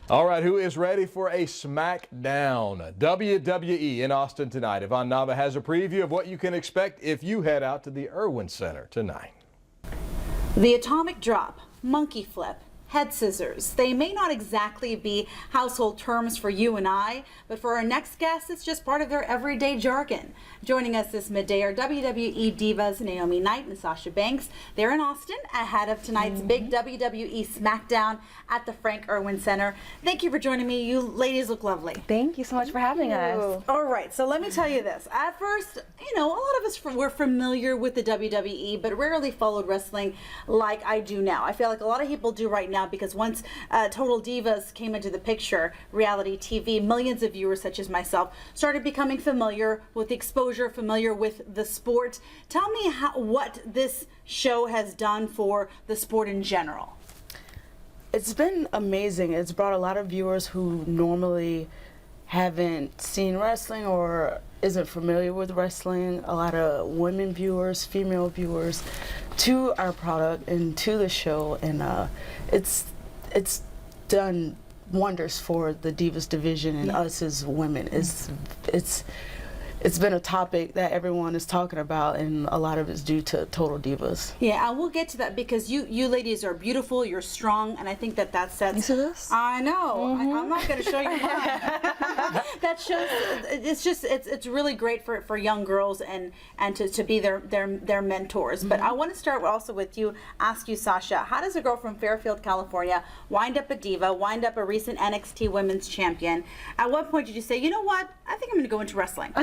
All right, who is ready for a smackdown? WWE in Austin tonight. Yvonne Nava has a preview of what you can expect if you head out to the Irwin Center tonight. The atomic drop, monkey flip, head scissors. They may not exactly be household terms for you and I, but for our next guest, it's just part of their everyday jargon. Joining us this midday are WWE divas Naomi Knight and Sasha Banks. They're in Austin ahead of tonight's big WWE SmackDown at the Frank Irwin Center. Thank you for joining me. You ladies look lovely. Thank you so much for having us. All right, so let me tell you this. At first, a lot of us were familiar with the WWE, but rarely followed wrestling like I do now. I feel like a lot of people do right now because once Total Divas came into the picture, reality TV, millions of viewers such as myself started becoming familiar with the exposure, familiar with the sport. Tell me what this show has done for the sport in general. It's been amazing. It's brought a lot of viewers who normally haven't seen wrestling or isn't familiar with wrestling, a lot of women viewers, female viewers, to our product and to the show, and it's done wonders for the Divas division and us as women. It's been a topic that everyone is talking about, and a lot of it's due to Total Divas. Yeah, and we'll get to that because you ladies are beautiful, you're strong, and I think that sets... You see this? I know. I'm not going to show you mine. That shows, it's really great for young girls and to be their mentors. But I want to start also with you, ask you, Sasha, how does a girl from Fairfield, California wind up a diva, wind up a recent NXT Women's Champion? At what point did you say, you know what, I think I'm going to go into wrestling?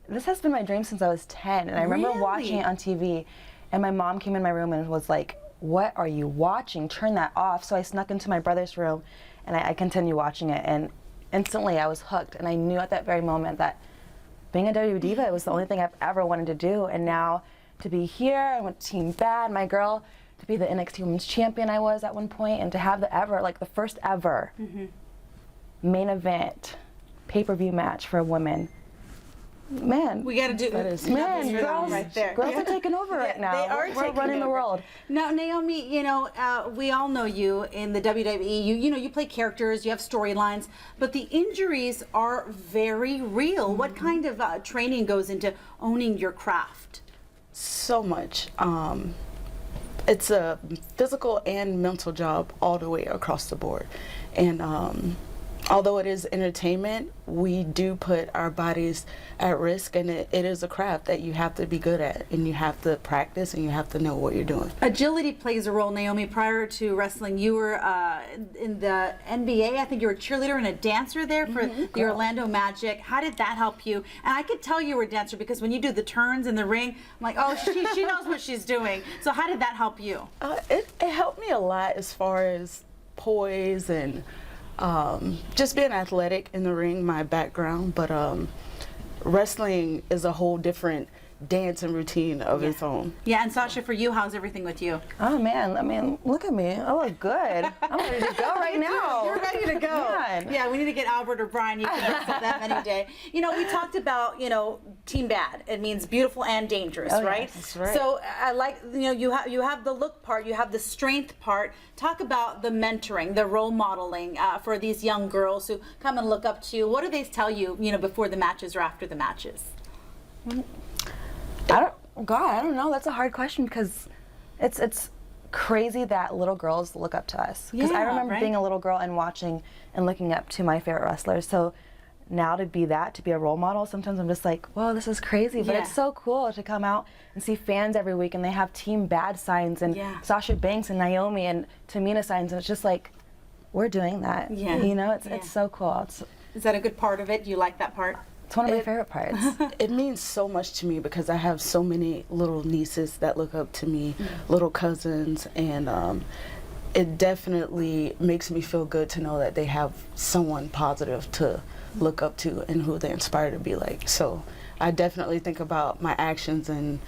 This has been my dream since I was 10, and I remember watching it on TV, and my mom came in my room and was like, "What are you watching? Turn that off." So I snuck into my brother's room, and I continued watching it, and instantly I was hooked, and I knew at that very moment that being a WWE diva was the only thing I've ever wanted to do. And now to be here, I went to Team Bad, my girl, to be the NXT Women's Champion I was at one point, and to have the first ever main event pay-per-view match for a woman. Man, we got to do that. Man, girls right there. Girls are taking over right now. They are We're running the world. Now, Naomi, we all know you in the WWE. You play characters, you have storylines, but the injuries are very real. What kind of training goes into owning your craft? So much. It's a physical and mental job all the way across the board. And although it is entertainment, we do put our bodies at risk, and it is a craft that you have to be good at, and you have to practice, and you have to know what you're doing. Agility plays a role, Naomi. Prior to wrestling, you were in the NBA. I think you were a cheerleader and a dancer there for the Orlando Magic. How did that help you? And I could tell you were a dancer because when you do the turns in the ring, I'm like, oh, she knows what she's doing. So how did that help you? It helped me a lot as far as poise and just being athletic in the ring, my background, but wrestling is a whole different dance and routine of its own. Yeah, and Sasha, for you, how's everything with you? Oh man, I mean, look at me. I look good. I'm ready to go right now. You're ready to go. Man. Yeah, we need to get Albert or Brian. You can wrestle them any day. We talked about, Team Bad. It means beautiful and dangerous, right? Yes, that's right. So I like, you have the look part, you have the strength part. Talk about the mentoring, the role modeling for these young girls who come and look up to you. What do they tell you, before the matches or after the matches? I don't know. That's a hard question because it's crazy that little girls look up to us. Because I remember being a little girl and watching and looking up to my favorite wrestlers. So now to be a role model, sometimes I'm just like, whoa, this is crazy. But it's so cool to come out and see fans every week, and they have Team Bad signs and Sasha Banks and Naomi and Tamina signs, and it's just like, we're doing that. Yeah. It's so cool. Is that a good part of it? Do you like that part? It's one of my favorite parts. It means so much to me because I have so many little nieces that look up to me, little cousins, and it definitely makes me feel good to know that they have someone positive to look up to and who they inspire to be like. So I definitely think about my actions and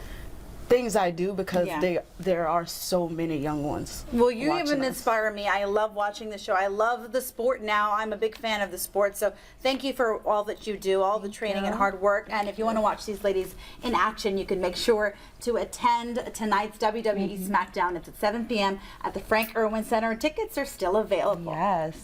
things I do because Yeah. there are so many young ones. Well, you watching even us. inspire me. I love watching the show. I love the sport now. I'm a big fan of the sport. So thank you for all that you do, all the training and hard work. And if you want to watch these ladies in action, you can make sure to attend tonight's WWE SmackDown. It's at 7 p.m. at the Frank Irwin Center. Tickets are still available. Yes.